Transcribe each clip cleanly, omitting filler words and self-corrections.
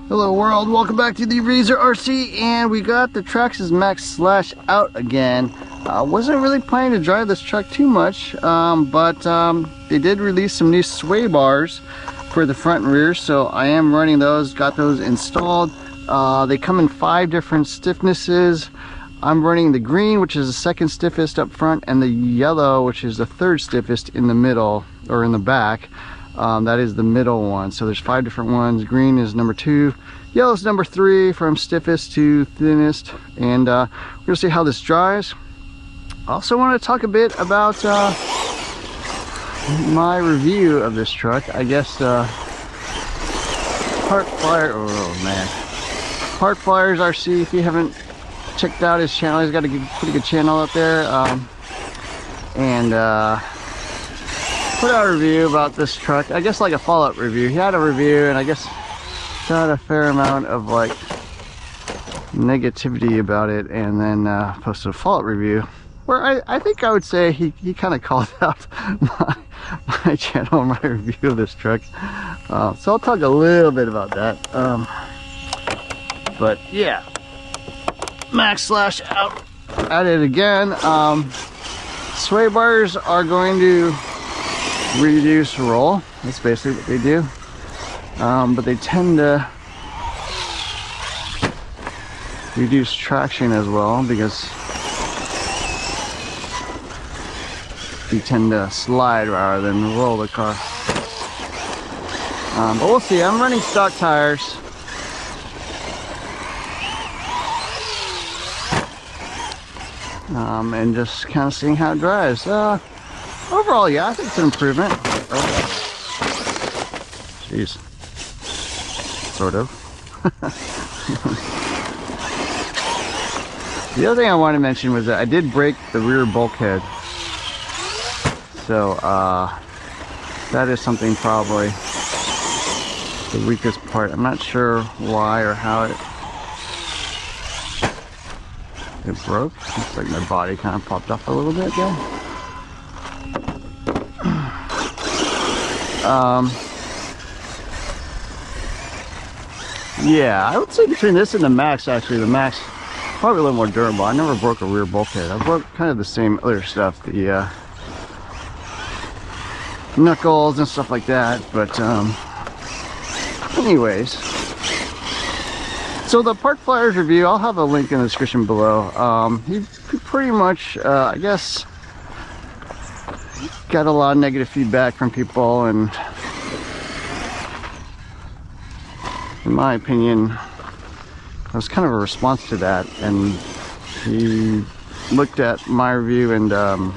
Hello world, welcome back to the Razor RC, and we got the Traxxas Maxx Slash out again. Wasn't really planning to drive this truck too much, but they did release some new sway bars for the front and rear, so I am running those, got those installed. They come in 5 different stiffnesses. I'm running the green, which is the second stiffest up front, and the yellow, which is the third stiffest in the middle, or in the back. That is the middle one. So there's 5 different ones. Green is number 2, yellow is number 3 from stiffest to thinnest, and we're gonna see how this drives. I also want to talk a bit about my review of this truck. I guess Part Flyers RC, if you haven't checked out his channel, he's got a pretty good channel up there, and put out a review about this truck. I guess like a follow-up review. He had a review, and I guess got a fair amount of like negativity about it, and then posted a follow-up review where I think I would say he kind of called out my channel and my review of this truck. So I'll talk a little bit about that. But yeah, Maxx Slash out at it again. Sway bars are going to reduce roll. That's basically what they do. But they tend to reduce traction as well, because you tend to slide rather than roll the car. But we'll see. I'm running stock tires. And just kind of seeing how it drives. Overall, yeah, I think it's an improvement. Jeez. Sort of. The other thing I wanted to mention was that I did break the rear bulkhead. So, that is something probably the weakest part. I'm not sure why or how it broke. Looks like my body kind of popped off a little bit there. Yeah, I would say between this and the Maxx, actually, the Maxx probably a little more durable. I never broke a rear bulkhead. I broke kind of the same other stuff, the knuckles and stuff like that. But anyways, so the Part Flyers review, I'll have a link in the description below. He pretty much, I guess, got a lot of negative feedback from people, and in my opinion, it was kind of a response to that. And he looked at my review and L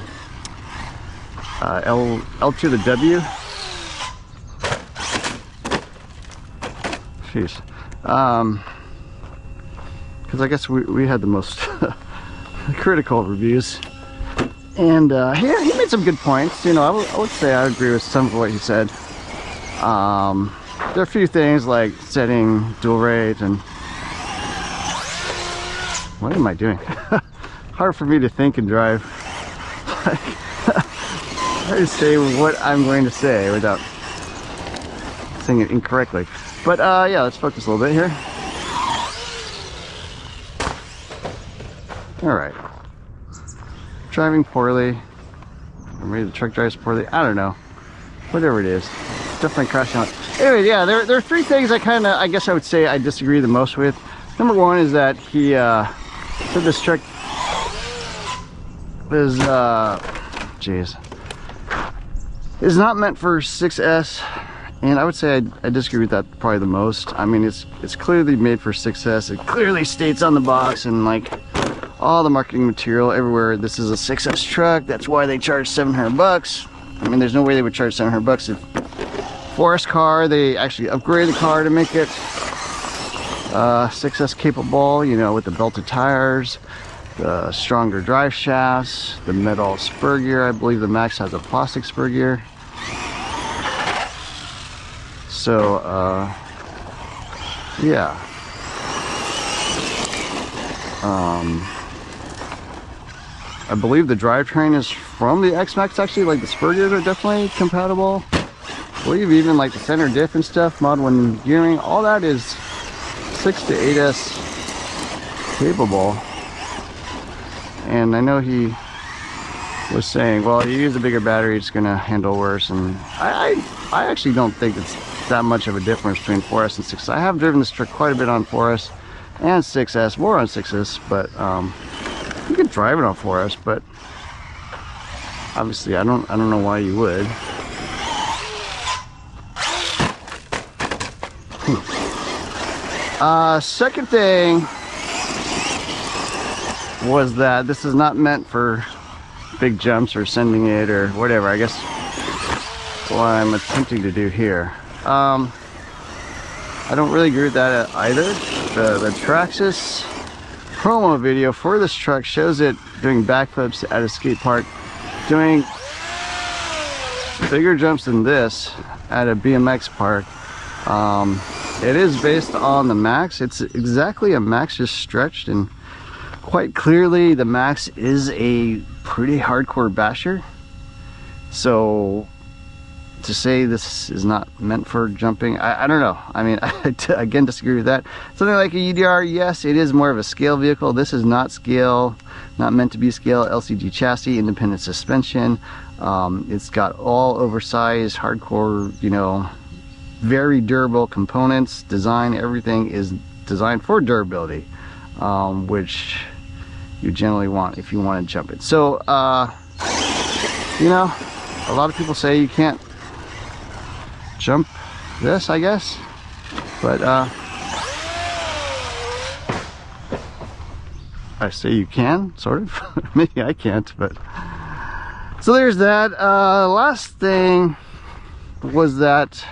to the W. Jeez. Because I guess we had the most critical reviews, and he made some good points. You know, I would say I agree with some of what he said. There are a few things like setting dual rate and what am I doing? Hard for me to think and drive. Hard to say what I'm going to say without saying it incorrectly. But yeah, let's focus a little bit here. Alright. Driving poorly. Or maybe the truck drives poorly. I don't know. Whatever it is. Definitely crashing out. Anyway, yeah, there are 3 things I guess I would say I disagree the most with. Number 1 is that he said this truck is is not meant for 6S. And I would say I disagree with that probably the most. I mean, it's clearly made for 6S. It clearly states on the box and like all the marketing material everywhere, this is a 6S truck. That's why they charge $700. I mean, there's no way they would charge $700 if for this car they actually upgrade the car to make it 6S capable, you know, with the belted tires, the stronger drive shafts, the metal spur gear. I believe the Maxx has a plastic spur gear. So yeah, I believe the drivetrain is from the X-Maxx actually. Like the spur gears are definitely compatible. I believe even like the center diff and stuff, Mod 1 gearing, all that is 6 to 8S capable, and I know he was saying, well, you use a bigger battery, it's gonna handle worse, and I actually don't think it's that much of a difference between 4S and 6S. I have driven this truck quite a bit on 4S and 6S, more on 6S, but you can drive it on 4S, but obviously I don't know why you would. Second thing was that this is not meant for big jumps or sending it or whatever. I guess what I'm attempting to do here. I don't really agree with that either. The Traxxas promo video for this truck shows it doing backflips at a skate park, doing bigger jumps than this at a BMX park. It is based on the Maxx. It's exactly a Maxx, just stretched, and quite clearly the Maxx is a pretty hardcore basher. So to say this is not meant for jumping, I don't know. I mean, I again disagree with that. Something like a UDR, yes, it is more of a scale vehicle. This is not scale, not meant to be scale. LCG chassis, independent suspension. It's got all oversized, hardcore, you know, very durable components. Design, everything is designed for durability, which you generally want if you want to jump it. So, you know, a lot of people say you can't jump this, I guess, but I say you can, sort of. Maybe I can't, but so there's that. Last thing was that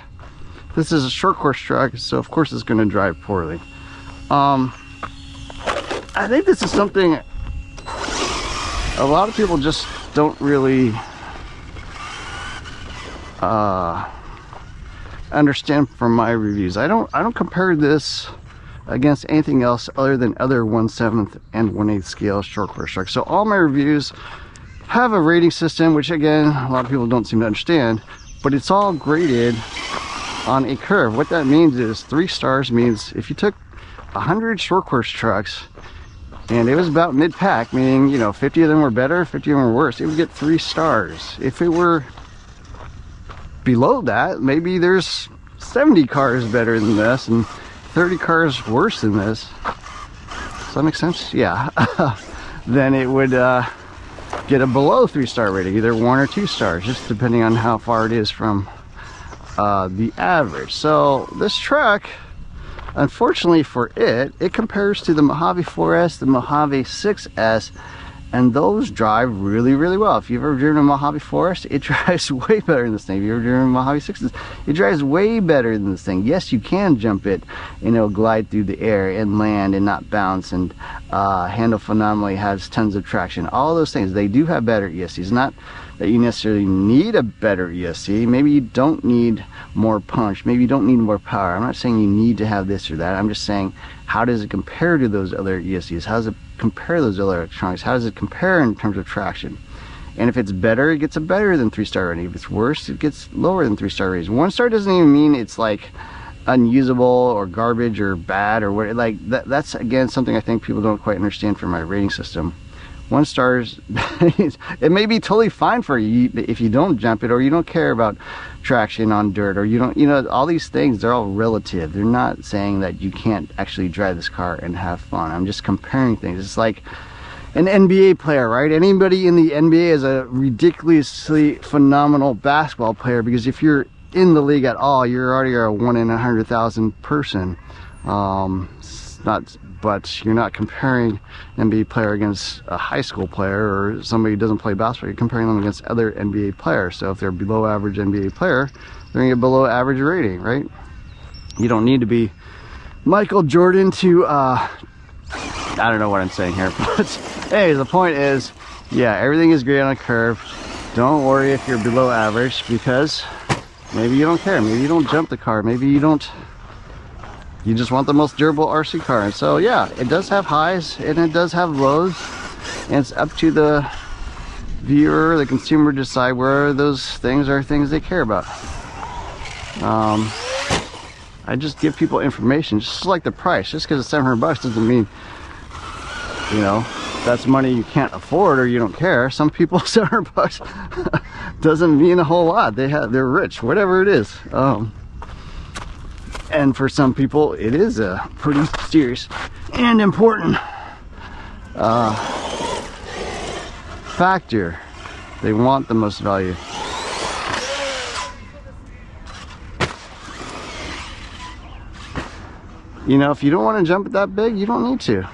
this is a short course truck, so of course it's going to drive poorly. I think this is something a lot of people just don't really understand from my reviews. I don't compare this against anything else other than other 1/7 and 1/8 scale short course trucks. So all my reviews have a rating system, which again a lot of people don't seem to understand, but it's all graded on a curve. What that means is 3 stars means if you took 100 short course trucks and it was about mid-pack, meaning, you know, 50 of them were better, 50 of them were worse, it would get 3 stars. If it were below that, maybe there's 70 cars better than this and 30 cars worse than this. Does that make sense? Yeah. Then it would get a below 3-star rating, either 1 or 2 stars, just depending on how far it is from the average. So this truck, unfortunately for it compares to the Mojave 4S, the Mojave 6S, and those drive really, really well. If you've ever driven a Mojave 4S, it drives way better than this thing. If you've ever driven a Mojave 6S, it drives way better than this thing. Yes, you can jump it and it'll glide through the air and land and not bounce, and handle phenomenally, has tons of traction. All those things, they do have better ESCs. Not that you necessarily need a better ESC. Maybe you don't need more punch. Maybe you don't need more power. I'm not saying you need to have this or that. I'm just saying, how does it compare to those other ESCs? How does it compare to those other electronics? How does it compare in terms of traction? And if it's better, it gets a better than 3-star rating. If it's worse, it gets lower than 3-star rating. 1 star doesn't even mean it's like unusable or garbage or bad or what. Like that's again something I think people don't quite understand from my rating system. 1 stars, it may be totally fine for you if you don't jump it, or you don't care about traction on dirt, or you don't, you know, all these things, they're all relative. They're not saying that you can't actually drive this car and have fun. I'm just comparing things. It's like an NBA player, right? Anybody in the NBA is a ridiculously phenomenal basketball player, because if you're in the league at all, you're already a 1 in 100,000 person. But you're not comparing an NBA player against a high school player or somebody who doesn't play basketball. You're comparing them against other NBA players. So if they're below average NBA player, they're gonna get below average rating, right? You don't need to be Michael Jordan to, I don't know what I'm saying here, but hey, the point is, yeah, everything is great on a curve. Don't worry if you're below average, because maybe you don't care. Maybe you don't jump the car. Maybe you just want the most durable RC car. And so yeah, it does have highs and it does have lows, and it's up to the viewer, the consumer, to decide where those things are things they care about. I I just give people information, just like the price. Just because it's 700 bucks doesn't mean, you know, that's money you can't afford or you don't care. Some people, 700 bucks doesn't mean a whole lot. They're rich, whatever it is. And for some people, it is a pretty serious and important factor. They want the most value. You know, if you don't want to jump it that big, you don't need to.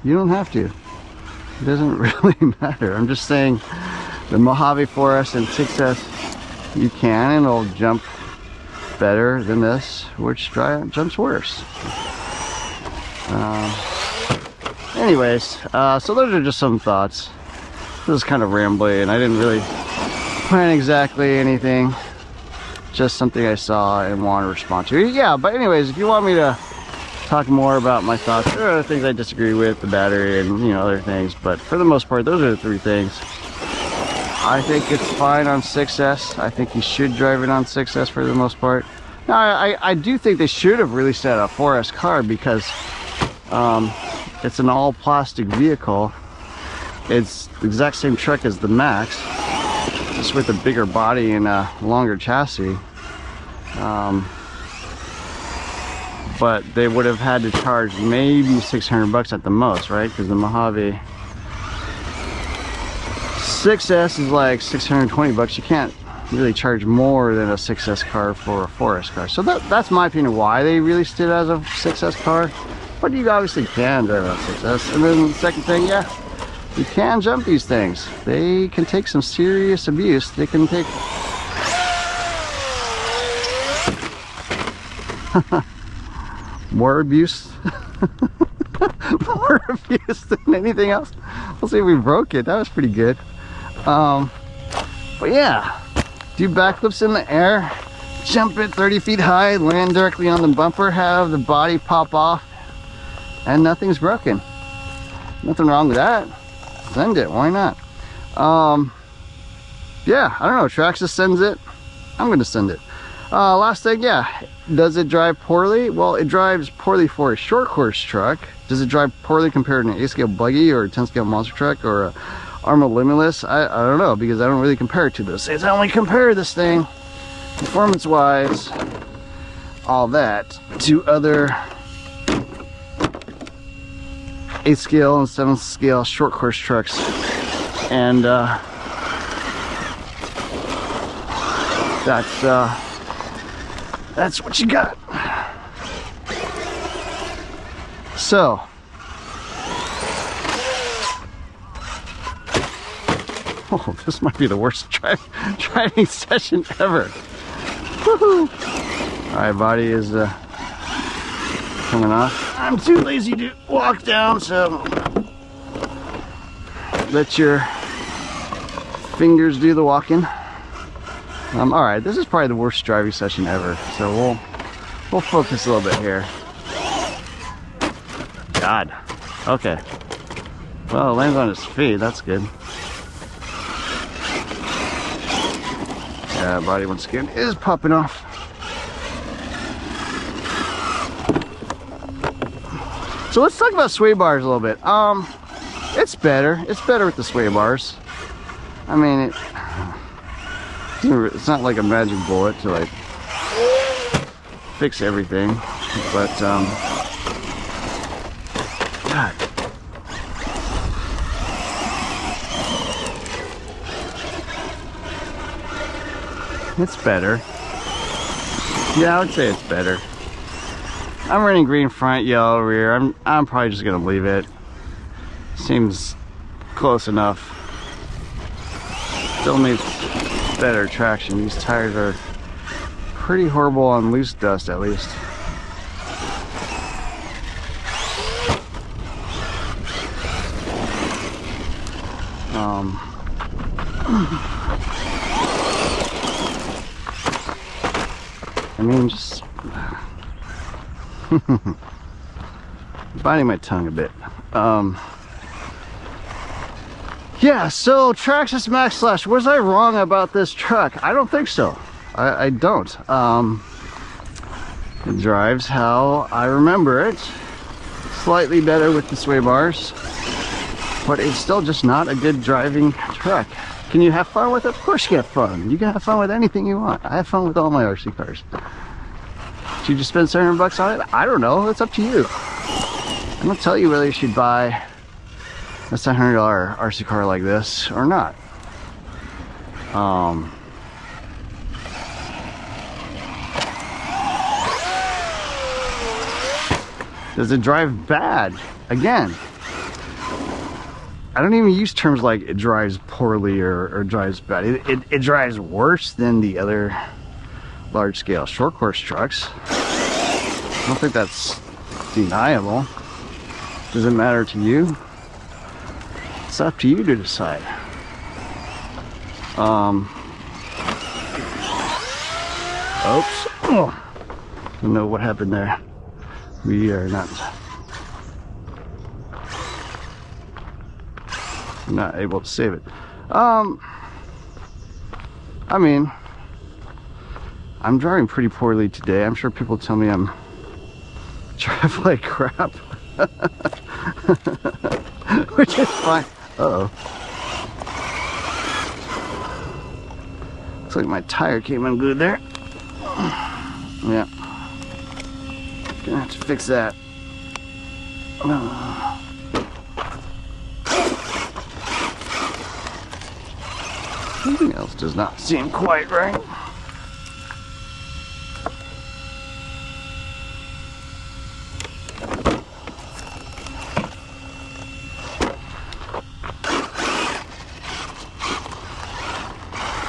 You don't have to. It doesn't really matter. I'm just saying the Mojave Forest and 6S, you can, and it'll jump better than this, which jumps worse. Anyways, so those are just some thoughts. This is kind of rambly, and I didn't really plan exactly anything. Just something I saw and want to respond to. Yeah, but anyways, if you want me to talk more about my thoughts, there are other things I disagree with, the battery and, you know, other things, but for the most part, those are the three things. I think it's fine on 6S. I think you should drive it on 6S for the most part. Now, I do think they should have released a 4S car because it's an all plastic vehicle. It's the exact same truck as the Maxx, just with a bigger body and a longer chassis. But they would have had to charge maybe 600 bucks at the most, right? Because the Mojave 6S is like 620 bucks. You can't really charge more than a 6S car for a 4S car. So that's my opinion why they released it as a 6S car. But you obviously can drive on 6S. And then the second thing, yeah, you can jump these things. They can take some serious abuse. They can take more abuse. More abuse than anything else. We'll see if we broke it. That was pretty good. But yeah, do backflips in the air, jump it 30 feet high, land directly on the bumper, have the body pop off, and nothing's broken. Nothing wrong with that. Send it, why not? Yeah, I don't know, Traxxas sends it, I'm gonna send it. Last thing, yeah, does it drive poorly? Well, it drives poorly for a short course truck. Does it drive poorly compared to an 8-scale buggy or a 10-scale monster truck or a Arma Limitless? I don't know, because I don't really compare it to this. I only compare this thing, performance-wise, all that, to other 8-scale and 7-scale short course trucks. And that's what you got. So, oh, this might be the worst driving session ever. Woohoo! All right, body is coming off. I'm too lazy to walk down, so let your fingers do the walking. All right, this is probably the worst driving session ever, so we'll focus a little bit here. God. Okay. Well, it lands on his feet. That's good. Yeah, body once again is popping off. So let's talk about sway bars a little bit. It's better. It's better with the sway bars. I mean, it's not like a magic bullet to like fix everything, but God. It's better. Yeah, I would say it's better. I'm running green front, yellow rear. I'm probably just gonna leave it. Seems close enough. Still needs better traction. These tires are pretty horrible on loose dust, at least. I mean, just biting my tongue a bit. Yeah, so Traxxas Maxx Slash, was I wrong about this truck? I don't think so. I don't. It drives how I remember it. Slightly better with the sway bars, but it's still just not a good driving truck. Can you have fun with it? Of course you can have fun. You can have fun with anything you want. I have fun with all my RC cars. Should you just spend $700 on it? I don't know. It's up to you. I'm gonna tell you whether you should buy a $700 RC car like this or not. Does it drive bad? Again, I don't even use terms like it drives poorly or drives bad. It drives worse than the other large scale short course trucks. I don't think that's deniable. Does it matter to you? It's up to you to decide. Oops. Oh. Don't know what happened there. We are not able to save it. I mean, I'm driving pretty poorly today. I'm sure people tell me I'm driving like crap. Which is fine. Uh-oh. Looks like my tire came unglued there. Yeah. Gonna have to fix that. Something else does not seem quite right.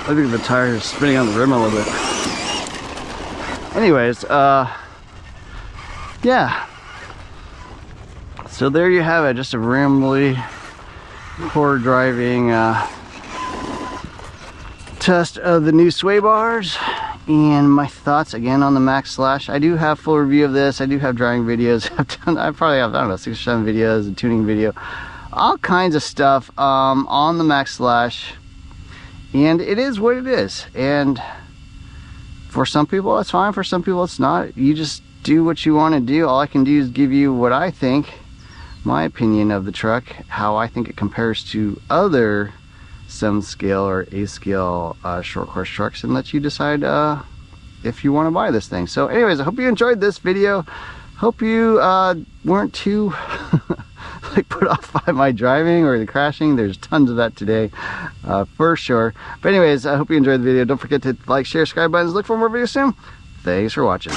I think the tire is spinning on the rim a little bit. Anyways, yeah. So there you have it, just a rambly, poor driving test of the new sway bars and my thoughts again on the Maxx Slash. I do have full review of this. I do have driving videos. I probably have, I don't know, 6 or 7 videos, a tuning video, all kinds of stuff on the Maxx Slash. And it is what it is. And for some people it's fine, for some people it's not. You just do what you want to do. All I can do is give you what I think, my opinion of the truck, how I think it compares to other 7 scale or 8 scale short course trucks, and let you decide if you want to buy this thing. So anyways, I hope you enjoyed this video. Hope you weren't too like put off by my driving or the crashing. There's tons of that today for sure. But anyways, I hope you enjoyed the video. Don't forget to like, share, subscribe buttons. Look for more videos soon. Thanks for watching.